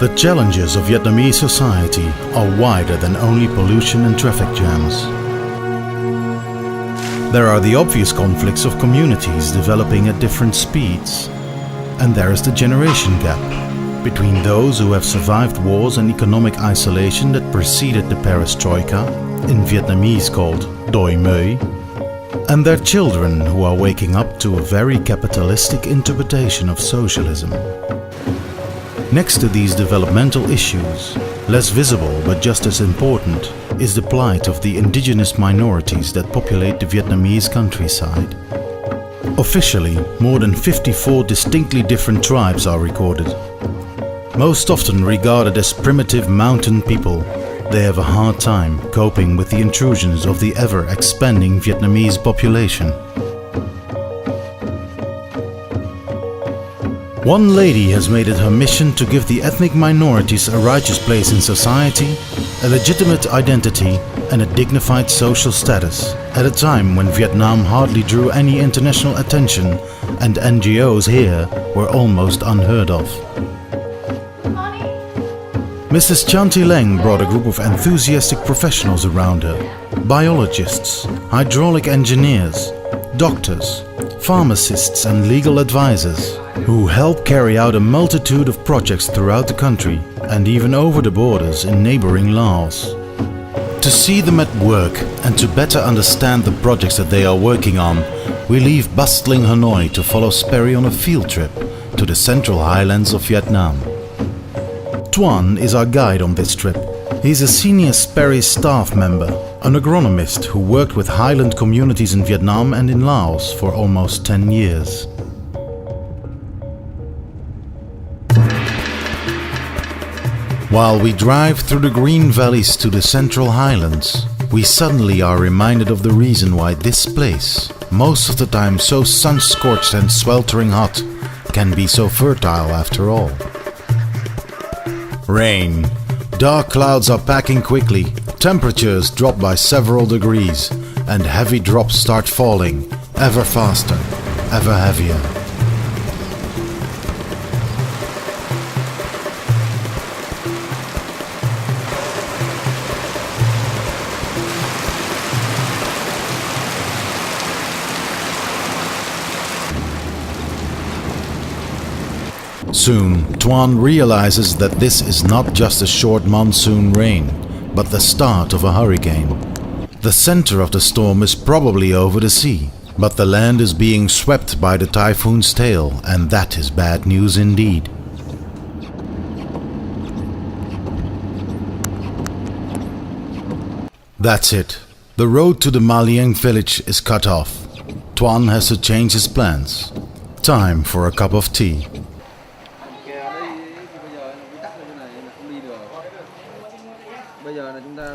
The challenges of Vietnamese society are wider than only pollution and traffic jams. There are the obvious conflicts of communities developing at different speeds. And there is the generation gap between those who have survived wars and economic isolation that preceded the perestroika, in Vietnamese called Doi Mui, and their children who are waking up to a very capitalistic interpretation of socialism. Next to these developmental issues, less visible but just as important, is the plight of the indigenous minorities that populate the Vietnamese countryside. Officially, more than 54 distinctly different tribes are recorded. Most often regarded as primitive mountain people, they have a hard time coping with the intrusions of the ever-expanding Vietnamese population. One lady has made it her mission to give the ethnic minorities a righteous place in society, a legitimate identity and a dignified social status, at a time when Vietnam hardly drew any international attention and NGOs here were almost unheard of. Mrs. Chanti Lieng brought a group of enthusiastic professionals around her: biologists, hydraulic engineers, doctors, pharmacists and legal advisors, who help carry out a multitude of projects throughout the country and even over the borders in neighboring Laos. To see them at work and to better understand the projects that they are working on, we leave bustling Hanoi to follow SPERI on a field trip to the central highlands of Vietnam. Tuan is our guide on this trip. He's a senior SPERI staff member, an agronomist who worked with highland communities in Vietnam and in Laos for almost 10 years. While we drive through the green valleys to the central highlands, we suddenly are reminded of the reason why this place, most of the time so sun-scorched and sweltering hot, can be so fertile after all. Rain. Dark clouds are packing quickly, temperatures drop by several degrees, and heavy drops start falling, ever faster, ever heavier. Soon, Tuan realizes that this is not just a short monsoon rain, but the start of a hurricane. The center of the storm is probably over the sea, but the land is being swept by the typhoon's tail, and that is bad news indeed. That's it. The road to the Lieng village is cut off. Tuan has to change his plans. Time for a cup of tea.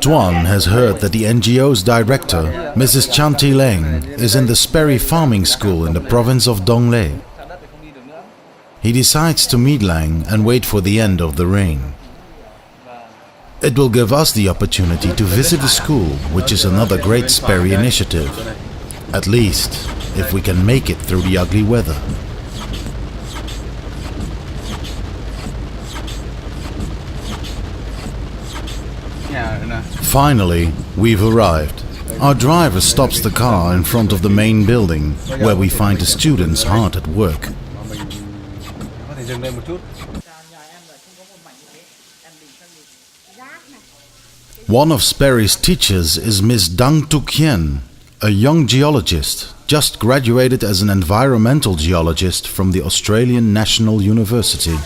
Tuan has heard that the NGO's director, Mrs. Chanti Lieng, is in the SPERI farming school in the province of Dong Lê. He decides to meet Lieng and wait for the end of the rain. It will give us the opportunity to visit the school, which is another great SPERI initiative. At least, if we can make it through the ugly weather. Finally, we've arrived. Our driver stops the car in front of the main building, where we find the students hard at work. One of SPERI's teachers is Miss Dang Tuk Hien, a young geologist, just graduated as an environmental geologist from the Australian National University.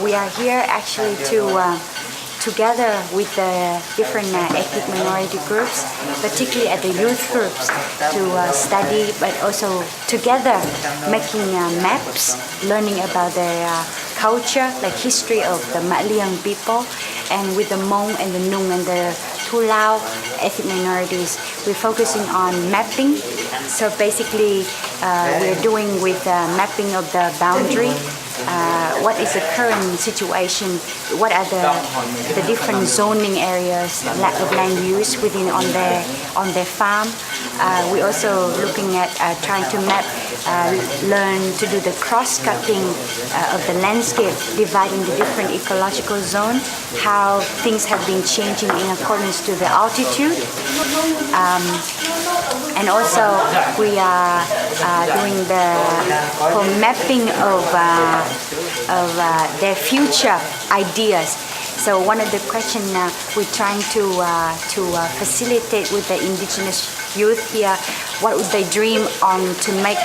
We are here actually to together with the different ethnic minority groups, particularly at the youth groups, to study, but also together making maps, learning about their culture, like history of the Lieng people, and with the Hmong and the Nung and the Tu Lao ethnic minorities, we're focusing on mapping. So basically, we're doing with mapping of the boundary. What is the current situation? What are the different zoning areas, lack of land use within on their farm? We're also looking at trying to map learn to do the cross-cutting of the landscape, dividing the different ecological zones, how things have been changing in accordance to the altitude. And also we are doing the whole mapping of their future ideas. So one of the questions we're trying to facilitate with the indigenous youth here, what would they dream on to make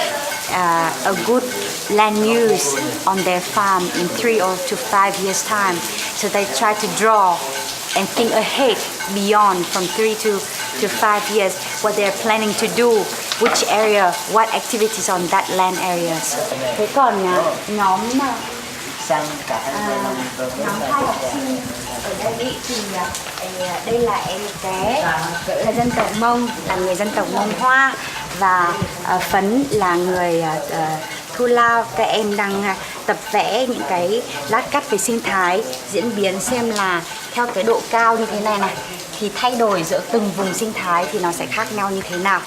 a good land use on their farm in 3 or to 5 years time. So they try to draw and think ahead beyond from 3 to 5 years what they're planning to do, which area, what activities on that land areas. Thế còn nhóm hai học sinh ở đây thì đây là em Té là dân tộc Mông, là người dân tộc Mông Hoa, và Phấn là người Thu Lao. Các em đang tập vẽ những cái lát cắt về sinh thái, diễn biến xem là theo cái độ cao như thế này này thì thay đổi giữa từng vùng sinh thái thì nó sẽ khác nhau như thế nào.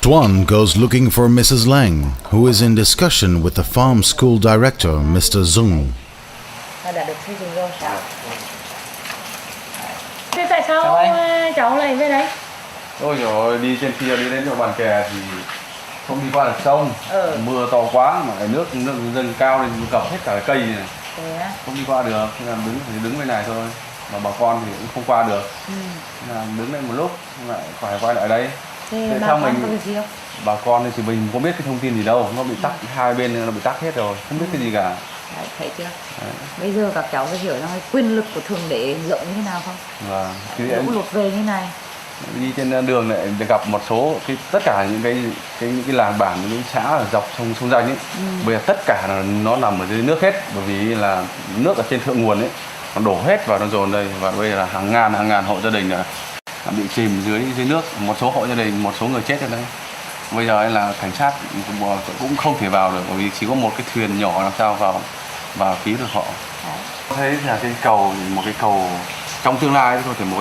Tuan goes looking for Mrs. Lieng, who is in discussion with the farm school director, Mr. Zung. Đã được xây dựng rồi. Thế tại sao cháu lại về đây? Ôi trời ơi, đi trên kia đi đến chỗ bàn kè thì không đi qua được sông, mưa to quá mà cái nước dâng cao nên ngập hết cả cái cây này, không đi qua được, nên là đứng bên này thôi, mà bà con thì cũng không qua được, nên là đứng đây một lúc lại phải quay lại đây. Thế bà con có việc gì không? Bà con thì mình không biết cái thông tin gì đâu, nó bị tắc hai bên, nó bị tắc hết rồi, không biết cái gì cả. Đấy, thấy chưa? Đấy. Bây giờ các cháu phải hiểu rằng quyền lực của Thượng Đế rộng như thế nào không? Lũ lụt về như này. Đi trên đường lại gặp một số tất cả những cái làng bản, những cái xã ở dọc sông Danh ấy, bây giờ tất cả nó nằm ở dưới nước hết, bởi vì là nước ở trên thượng nguồn ấy nó đổ hết vào, nó dồn đây, và bây giờ là hàng ngàn hộ gia đình là bị chìm dưới nước, một số hộ gia đình, một số người chết ở đây. Bây giờ là cảnh sát cũng không thể vào được, bởi vì chỉ có một cái thuyền nhỏ làm sao vào cứu được họ. Thấy là cái cầu, một cái cầu trong tương lai có thể một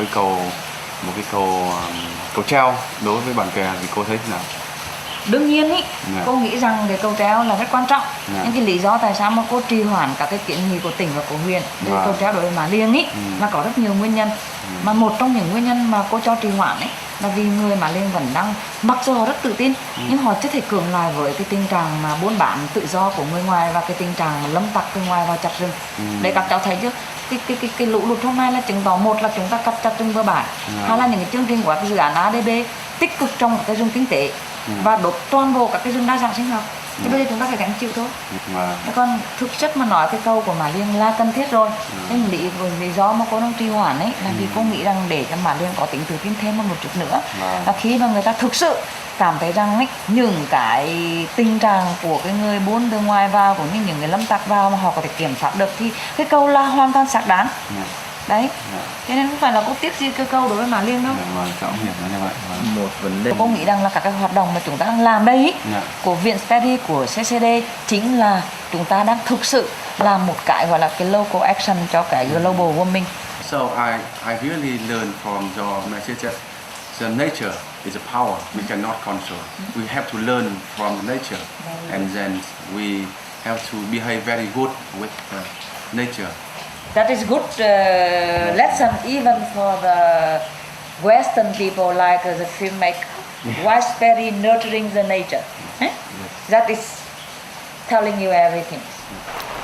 cái cầu treo đối với bản kè thì cô thấy thế nào? Đương nhiên ý, cô nghĩ rằng cái cầu treo là rất quan trọng. Nhưng cái lý do tại sao mà cô trì hoãn các cái kiến nghị của tỉnh và của huyện về cầu treo đối với Mã Lieng ý là có rất nhiều nguyên nhân. Mà một trong những nguyên nhân mà cô cho trì hoãn ấy là vì người Mã Lieng vẫn đang, mặc dù họ rất tự tin nhưng họ chưa thể cưỡng lại với cái tình trạng mà buôn bán tự do của người ngoài và cái tình trạng mà lâm tặc người ngoài vào chặt rừng. Để các cháu thấy chứ, cái lũ lụt hôm nay là chứng tỏ, một là chúng ta chặt rừng bừa bãi, hai là những cái chương trình của các dự án ADB tích cực trong các cái rừng kinh tế và đốt toàn bộ các cái rừng đa dạng sinh học. Thì bây giờ chúng ta phải gánh chịu thôi. Còn thực chất mà nói cái câu của Mã Lieng là cần thiết rồi. Nên lý do mà cô đang trì hoãn ấy là vì cô nghĩ rằng để cho Mã Lieng có tính tự tin thêm một chút nữa, và khi mà người ta thực sự cảm thấy rằng ấy, những cái tình trạng của cái người buôn từ ngoài vào cũng như những người lâm tặc vào mà họ có thể kiểm soát được thì cái câu là hoàn toàn xác đáng. Đấy, thế nên không phải là cô tiếc gì cái câu đối với Mã Lieng đâu. Cháu hiểu nó như vậy. Một vấn đề cô nghĩ rằng là các cái hoạt động mà chúng ta đang làm đây của viện SPERI, của CCD chính là chúng ta đang thực sự làm một cái gọi là cái local action cho cái global warming. So I really learn from your message that the nature is a power we cannot control. We have to learn from the nature, and then we have to behave very good with nature. That is good lesson even for the Western people like the filmmaker. Why SPERI nurturing the nature? That is telling you everything.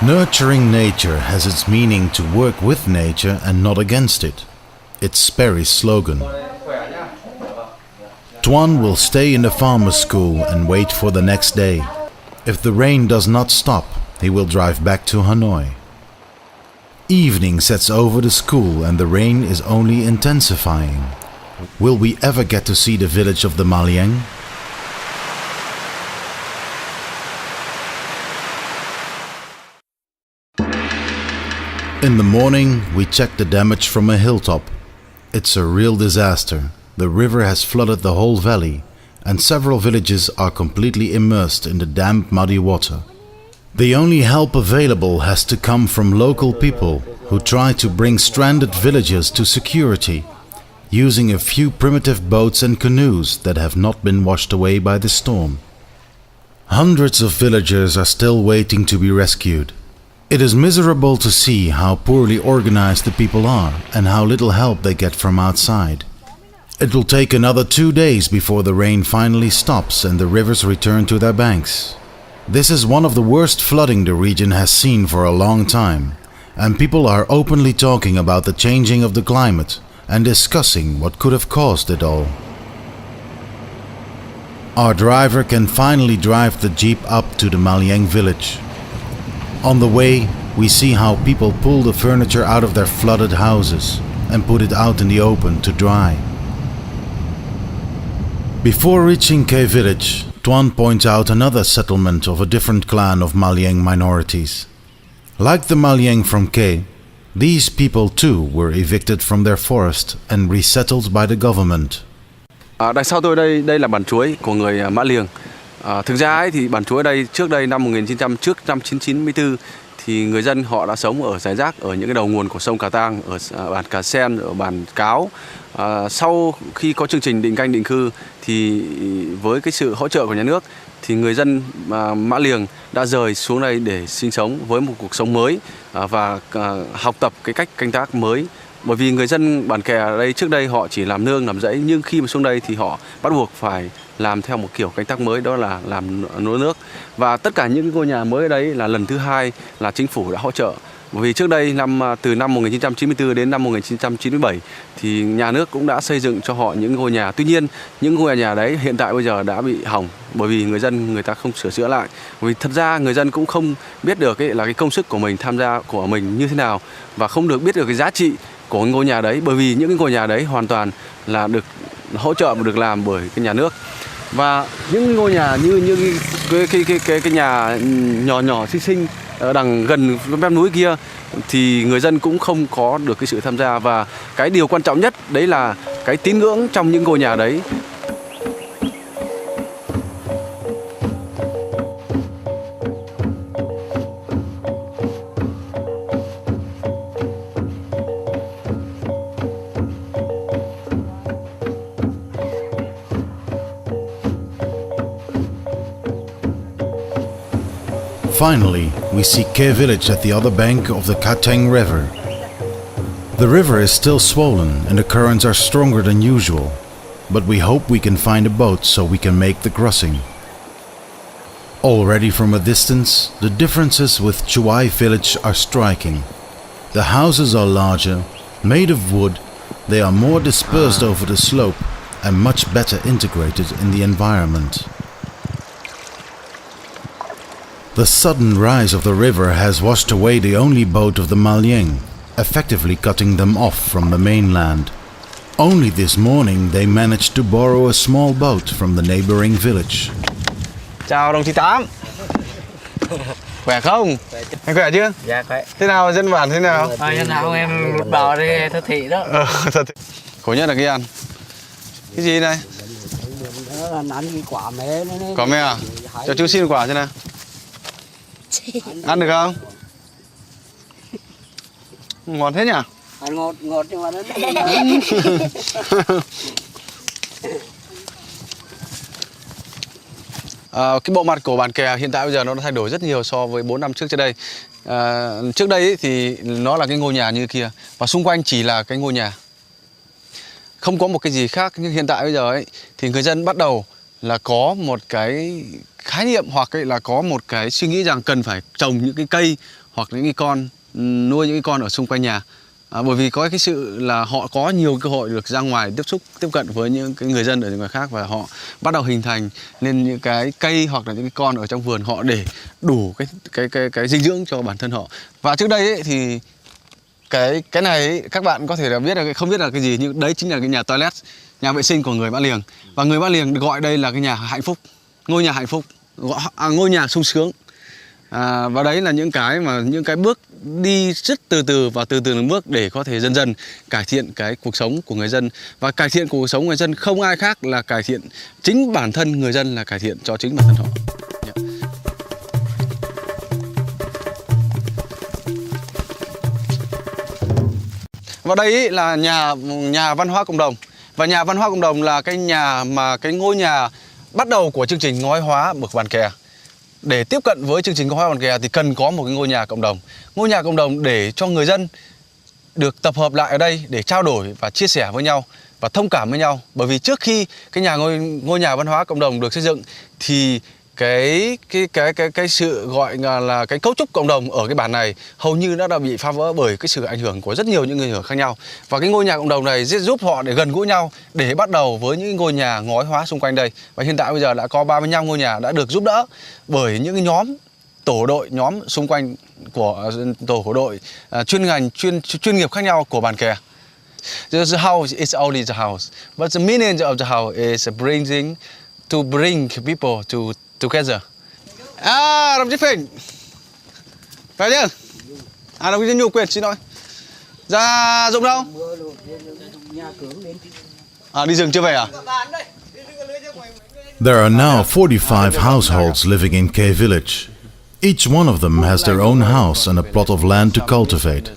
Nurturing nature has its meaning to work with nature and not against it. It's SPERI's slogan. Tuan will stay in the farmer's school and wait for the next day. If the rain does not stop, he will drive back to Hanoi. Evening sets over the school and the rain is only intensifying. Will we ever get to see the village of the Lieng? In the morning, we check the damage from a hilltop. It's a real disaster. The river has flooded the whole valley, and several villages are completely immersed in the damp, muddy water. The only help available has to come from local people who try to bring stranded villagers to security. using a few primitive boats and canoes that have not been washed away by the storm. Hundreds of villagers are still waiting to be rescued. It is miserable to see how poorly organized the people are and how little help they get from outside. It will take another 2 days before the rain finally stops and the rivers return to their banks. This is one of the worst flooding the region has seen for a long time, and people are openly talking about the changing of the climate and discussing what could have caused it all. Our driver can finally drive the jeep up to the Lieng village. On the way, we see how people pull the furniture out of their flooded houses and put it out in the open to dry. Before reaching K village, Tuan points out another settlement of a different clan of Lieng minorities. Like the Lieng from K, these people too were evicted from their forest and resettled by the government. Đằng sau tôi đây là bản chuối của người Mã Liềng. Thực ra ấy, thì bản chuối đây trước đây năm 1994 thì người dân họ đã sống ở rải rác ở những cái đầu nguồn của sông Cà Tang, ở bản Cà Sen, ở bản Cáo. Sau khi có chương trình định canh định cư thì với cái sự hỗ trợ của nhà nước thì người dân Mã Liềng đã rời xuống đây để sinh sống với một cuộc sống mới và học tập cái cách canh tác mới. Bởi vì người dân bản Kè ở đây trước đây họ chỉ làm nương làm rẫy, nhưng khi mà xuống đây thì họ bắt buộc phải làm theo một kiểu canh tác mới, đó là làm lúa nước. Và tất cả những ngôi nhà mới ở đấy là lần thứ hai là chính phủ đã hỗ trợ. Bởi vì trước đây từ năm 1994 đến năm 1997 thì nhà nước cũng đã xây dựng cho họ những ngôi nhà. Tuy nhiên những ngôi nhà đấy hiện tại bây giờ đã bị hỏng bởi vì người ta không sửa chữa lại. Bởi vì thật ra người dân cũng không biết được là cái công sức của mình tham gia của mình như thế nào và không được biết được cái giá trị của ngôi nhà đấy, bởi vì những cái ngôi nhà đấy hoàn toàn là được hỗ trợ và được làm bởi cái nhà nước. Và những ngôi nhà như cái nhà nhỏ xinh xinh ở đằng gần mép núi kia thì người dân cũng không có được cái sự tham gia, và cái điều quan trọng nhất đấy là cái tín ngưỡng trong những ngôi nhà đấy. Finally, we see Ke village at the other bank of the Kateng River. The river is still swollen and the currents are stronger than usual, but we hope we can find a boat so we can make the crossing. Already from a distance, the differences with Chuai village are striking. The houses are larger, made of wood, they are more dispersed over the slope and much better integrated in the environment. The sudden rise of the river has washed away the only boat of the Lieng, effectively cutting them off from the mainland. Only this morning they managed to borrow a small boat from the neighboring village. Chào đồng chí Tám. Khỏe không? Anh khỏe chưa? Dạ khỏe. Thế nào dân bản thế nào? Dân nào em lụt bò đi thật thị đó. Thật thị. Khổ nhất là cái ăn. Cái gì này? Đó là ăn cái quả mé này. Quả mé à? Cho chú xin quả thế nào? Ăn được không? Ngon thế nhỉ? Ăn ngọt nhưng mà nó cái bộ mặt của bản Kè hiện tại bây giờ nó đã thay đổi rất nhiều so với 4 năm trước đây. Trước đây thì nó là cái ngôi nhà như kia và xung quanh chỉ là cái ngôi nhà, không có một cái gì khác. Nhưng hiện tại bây giờ ấy thì người dân bắt đầu là có một cái khái niệm hoặc là có một cái suy nghĩ rằng cần phải trồng những cái cây hoặc những cái con, nuôi những cái con ở xung quanh nhà. Bởi vì có cái sự là họ có nhiều cơ hội được ra ngoài tiếp cận với những cái người dân ở ngoài khác, và họ bắt đầu hình thành nên những cái cây hoặc là những cái con ở trong vườn họ để đủ cái dinh dưỡng cho bản thân họ. Và trước đây ấy, thì cái này ấy, các bạn có thể là biết là không biết là cái gì, nhưng đấy chính là cái nhà toilet, nhà vệ sinh của người Mã Liềng, và người Mã Liềng gọi đây là cái nhà hạnh phúc, ngôi nhà hạnh phúc, ngôi nhà sung sướng. Và đấy là những cái bước đi rất từ từ và từ từ từng bước để có thể dần dần cải thiện cái cuộc sống của người dân. Và cải thiện cuộc sống người dân không ai khác là cải thiện chính bản thân người dân, là cải thiện cho chính bản thân họ. Và đây ý là nhà văn hóa cộng đồng. Và nhà văn hóa cộng đồng là cái ngôi nhà bắt đầu của chương trình ngói hóa bậc bàn kè. Để tiếp cận với chương trình ngói hóa bàn kè thì cần có một cái ngôi nhà cộng đồng. Ngôi nhà cộng đồng để cho người dân được tập hợp lại ở đây để trao đổi và chia sẻ với nhau và thông cảm với nhau. Bởi vì trước khi cái ngôi nhà văn hóa cộng đồng được xây dựng thì cái sự gọi là cái cấu trúc cộng đồng ở cái bản này hầu như đã bị phá vỡ bởi cái sự ảnh hưởng của rất nhiều những người ảnh hưởng khác nhau. Và cái ngôi nhà cộng đồng này giúp họ để gần gũi nhau để bắt đầu với những ngôi nhà ngói hóa xung quanh đây. Và hiện tại bây giờ đã có 35 ngôi nhà đã được giúp đỡ bởi những cái nhóm tổ đội, nhóm xung quanh của tổ của đội chuyên ngành, chuyên nghiệp khác nhau của bản kè. The house is only the house, but the meaning of the house is bring people together. Đồng chí Phình, phải chứ? Đồng chí Nhu Quyền, xin lỗi. Ra Dũng đâu? Đi rừng chưa về à? There are now 45 households living in K Village. Each one of them has their own house and a plot of land to cultivate.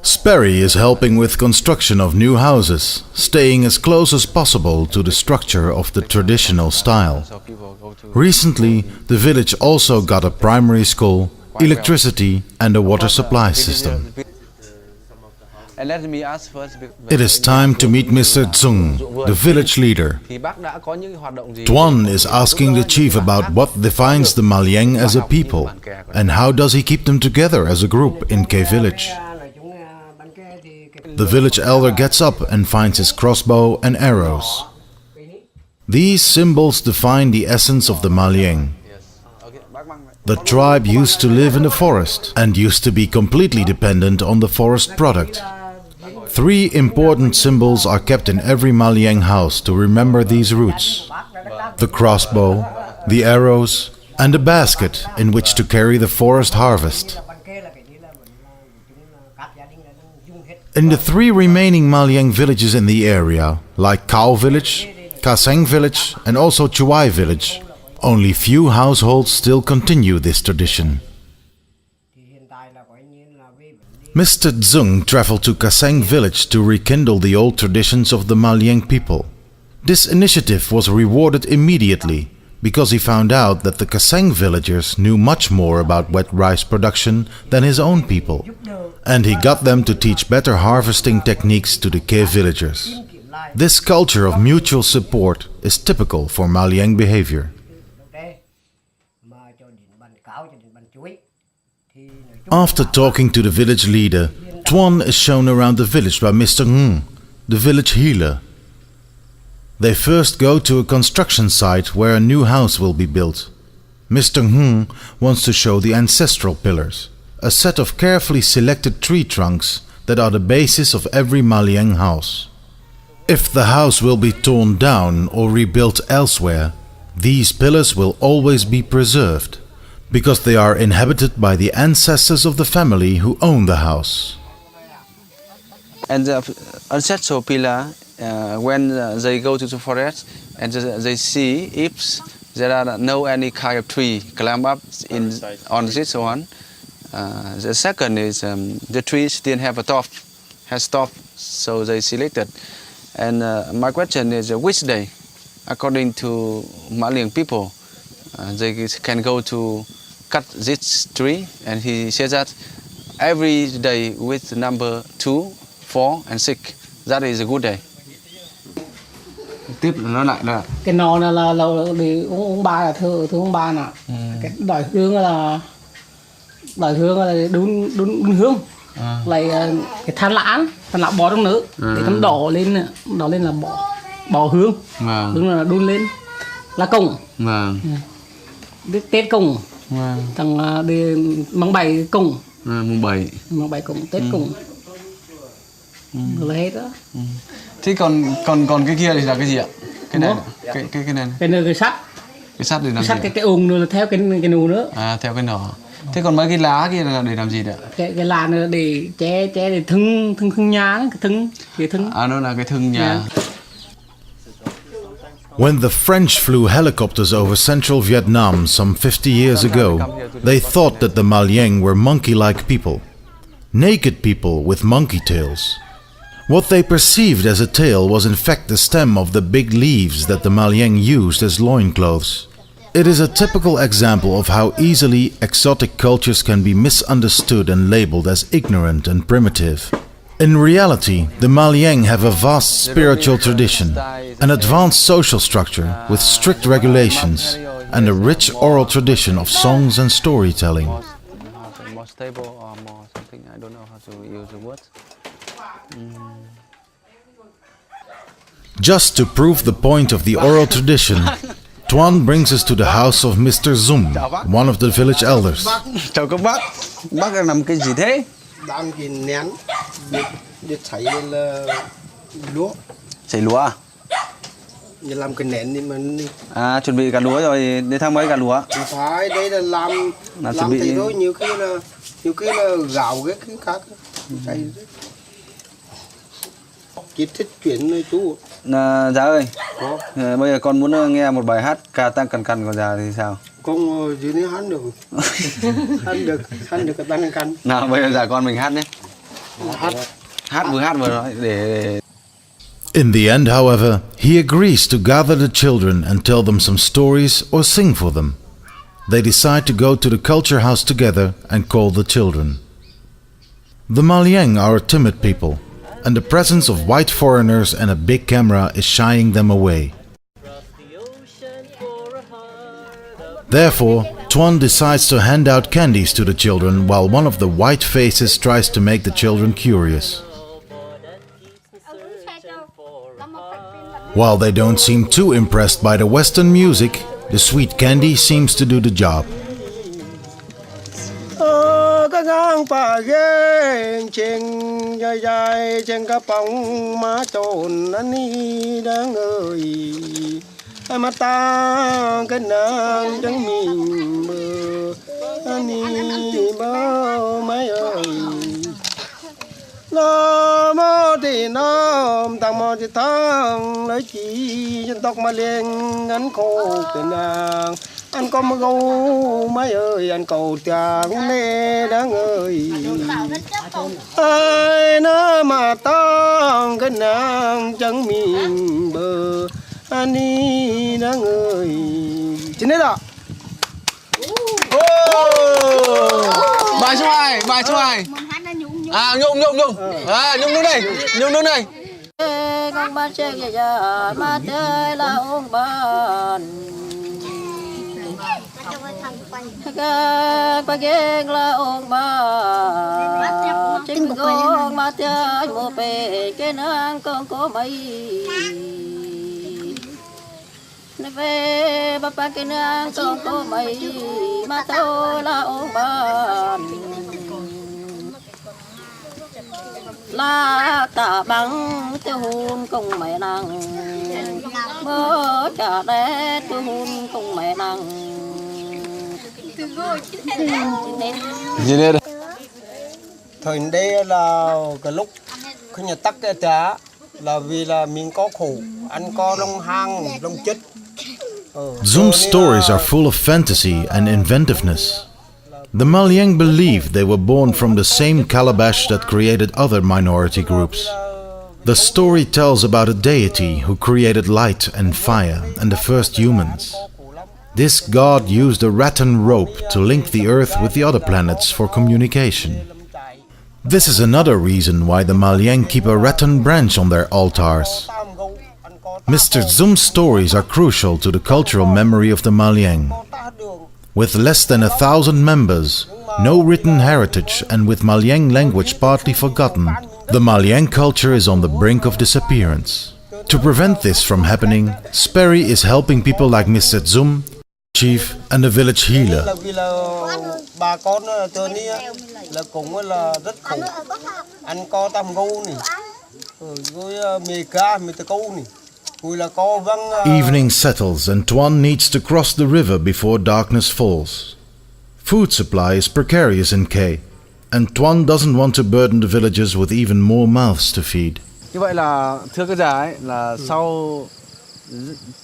SPERI is helping with construction of new houses, staying as close as possible to the structure of the traditional style. Recently, the village also got a primary school, electricity and a water supply system. It is time to meet Mr. Zung, the village leader. Tuan is asking the chief about what defines the Lieng as a people and how does he keep them together as a group in K Village. The village elder gets up and finds his crossbow and arrows. These symbols define the essence of the Lieng. The tribe used to live in the forest and used to be completely dependent on the forest product. 3 important symbols are kept in every Lieng house to remember these roots: the crossbow, the arrows, and a basket in which to carry the forest harvest. In the 3 remaining Lieng villages in the area, like Kao Village, Kaseng Village and also Chuai Village, only few households still continue this tradition. Mr. Zung traveled to Kaseng Village to rekindle the old traditions of the Lieng people. This initiative was rewarded immediately because he found out that the Kaseng villagers knew much more about wet rice production than his own people, and he got them to teach better harvesting techniques to the K villagers. This culture of mutual support is typical for Lieng behavior. After talking to the village leader, Tuan is shown around the village by Mr. Ng, the village healer. They first go to a construction site where a new house will be built. Mr. Ng wants to show the ancestral pillars, a set of carefully selected tree trunks that are the basis of every Lieng house. If the house will be torn down or rebuilt elsewhere, these pillars will always be preserved, because they are inhabited by the ancestors of the family who own the house. And the ancestral pillar, when they go to the forest and they see if there are no any kind of tree climb up on this one. The second is the trees didn't have a top, has top, so they selected. And my question is which day, according to Lieng people, they can go to cut this tree, and he says that every day with number 2, 4 and 6, that is a good day. Tiếp nó lại là cái nò là để ông ba là thưa ông ba nè. Cái đòi hương là đun hương. Lại cái than lãng bò trong nữa để thấm đỏ lên là bò hương. Hương là đun lên là cồng. Tết cồng. Thằng đi măng bảy cồng. Măng bảy cồng, Tết cồng. Là hết đó. Thế còn cái kia thì là cái gì ạ? Cái này cái này. Cái này cái sắt. Cái sắt để làm gì? Cái ùng nữa là theo cái nù nữa. Theo cái nỏ. Thế còn mấy cái lá kia là để làm gì đấy? Cái lá nữa để che để thưng nhà, cái thưng để thưng. Nó là cái thưng nhà. When the French flew helicopters over central Vietnam some 50 years ago, they thought that the Lieng were monkey-like people, naked people with monkey tails. What they perceived as a tail was in fact the stem of the big leaves that the Lieng used as loincloths. It is a typical example of how easily exotic cultures can be misunderstood and labeled as ignorant and primitive. In reality, the Lieng have a vast spiritual tradition, an advanced social structure with strict regulations, and a rich oral tradition of songs and storytelling. More stable or more something, I don't know how to use the word. Just to prove the point of the oral tradition, Tuan brings us to the house of Mr. Zum, one of the village elders. Chào các bác. Bác đang làm cái gì thế? Đang cái nén để chảy lên là lúa. Chảy lúa à? Để làm cái nén thì mình À, chuẩn bị cả lúa rồi, đến tháng mấy cả lúa? phải đây là làm chuẩn bị thì thôi, nhiều khi là gạo cái khác. Kiến thức chuyển nơi chú. Dạ ơi, Có. bây giờ con muốn nghe một bài hát ca tăng cằn cằn của già thì sao? Con dưới này hát được. hát được cái tăng căn. Nào bây giờ già con mình hát nhé. Hát vừa hát vừa nói để... In the end, however, he agrees to gather the children and tell them some stories or sing for them. They decide to go to the culture house together and call the children. The Lieng are a timid people, and the presence of white foreigners and a big camera is shying them away. Therefore, Tuan decides to hand out candies to the children while one of the white faces tries to make the children curious. While they don't seem too impressed by the Western music, the sweet candy seems to do the job. Các ngang phà ghê trên dài dài trên các bóng má trồn anh đi đang ơi mà ta cái nàng chẳng mình mơ anh đi bao mấy ơi nó mơ thì nó thằng mơ thì thằng lấy chỉ dân tộc mà liền ngắn khô cái nàng anh có một gấu mấy ơi anh cầu tràng nê đáng ơi ai nó mà tao cái nàng chẳng mình bờ anh đi đáng ơi chính đấy đó. Bài số 2, bài số 2. À, nhung. À, nhung nước này. Con ba chơi giờ ba chơi là ông bạn. Ba ghen là ông bà chính con mà chơi một bề cái nang con có mấy nó về ba cái nang con có mấy mà tôi là ông bà là ta bằng tiêu hôn cùng mẹ nàng mơ cả đế tiêu hôn cùng mẹ nàng. Thời đây là cái lúc khi nhà tắc cái trả là vì là mình có khổ anh có lông hang lông chết. Zum's stories are full of fantasy and inventiveness. The Lieng believe they were born from the same calabash that created other minority groups. The story tells about a deity who created light and fire and the first humans. This god used a rattan rope to link the Earth with the other planets for communication. This is another reason why the Lieng keep a rattan branch on their altars. Mr. Zum's stories are crucial to the cultural memory of the Lieng. With less than 1,000 members, no written heritage and with Lieng language partly forgotten, the Lieng culture is on the brink of disappearance. To prevent this from happening, SPERI is helping people like Mr. Zum, Chief and the village healer. Vì là bà con từ ní là cũng là rất khổ. Anh có tam gấu này, rồi mì cá mì câu này, rồi là có văng. Evening settles and Tuan needs to cross the river before darkness falls. Food supply is precarious in K, and Tuan doesn't want to burden the villagers with even more mouths to feed. Như vậy là thưa các già ấy là sau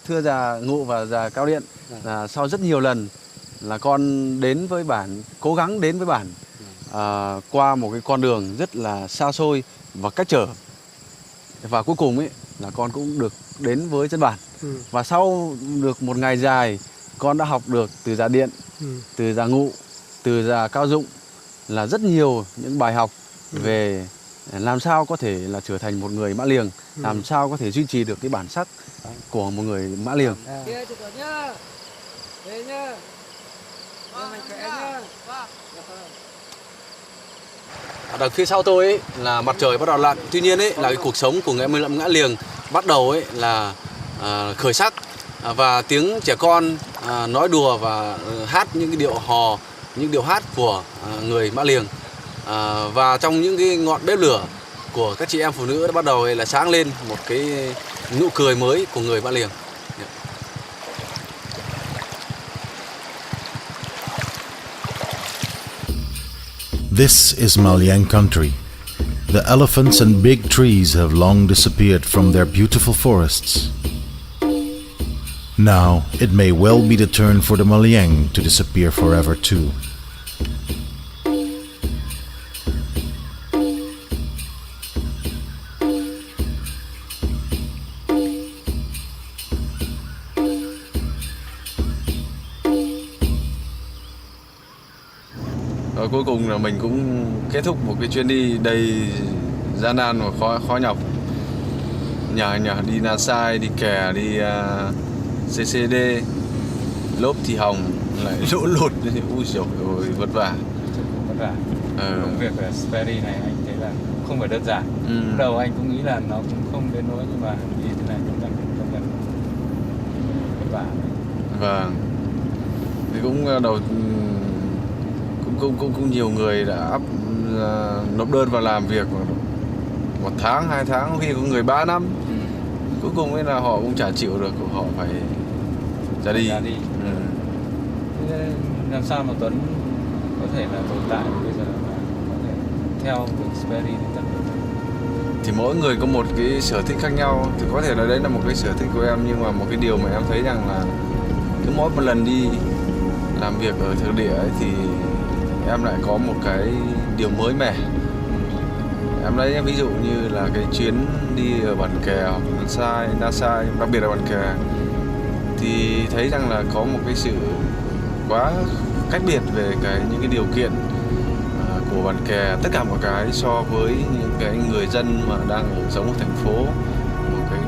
thưa già Ngụ và già Cao Điện là sau rất nhiều lần là con đến với bản, cố gắng đến với bản qua một cái con đường rất là xa xôi và cách trở Và cuối cùng ấy là con cũng được đến với dân bản. Và sau được một ngày dài, con đã học được từ già Điện, từ già Ngụ, từ già Cao Dụng là rất nhiều những bài học về làm sao có thể là trở thành một người Mã Liềng, làm sao có thể duy trì được cái bản sắc của một người Mã Liềng. Ở đằng phía sau tôi ấy là mặt trời bắt đầu lặn. Tuy nhiên ấy là cái cuộc sống của người Mã Liềng bắt đầu ấy là khởi sắc, và tiếng trẻ con nói đùa và hát những cái điệu hò, những điệu hát của người Mã Liềng. Và trong những cái ngọn bếp lửa của các chị em phụ nữ đã bắt đầu là sáng lên một cái nụ cười mới của người Mã Liềng. This is Lieng country. The elephants and big trees have long disappeared from their beautiful forests. Now it may well be the turn for the Lieng to disappear forever too. Và cuối cùng là mình cũng kết thúc một cái chuyến đi đầy gian nan và khó nhọc. Nhờ đi Na Sai, đi kè, đi CCD, lốp thì hỏng, lại lũ lụt, ui dồi ôi, vất vả. Vất vả. Công việc ở SPERI này anh thấy là không phải đơn giản. Lúc đầu anh cũng nghĩ là nó cũng không đến nỗi, nhưng mà đi thế này cũng công nhận vất vả. Vâng. Thì cũng đầu cũng nhiều người đã nộp đơn vào làm việc 1 tháng, 2 tháng, khi có người 3 năm. Cuối cùng ấy là họ cũng chả chịu được, họ phải ra đi. Thế làm sao mà Tuấn có thể là tồn tại bây giờ mà có thể theo được SPERI đến tận bây giờ? Thì mỗi người có một cái sở thích khác nhau. Thì có thể là đấy là một cái sở thích của em, nhưng mà một cái điều mà em thấy rằng là cứ mỗi một lần đi làm việc ở thực địa ấy, thì em lại có một cái điều mới mẻ. Em lấy ví dụ như là cái chuyến đi ở bản kè hoặc Na Sai, đặc biệt là bản kè, thì thấy rằng là có một cái sự quá cách biệt về những cái điều kiện của bản kè, tất cả mọi cái so với những cái người dân mà đang sống ở thành phố, một cái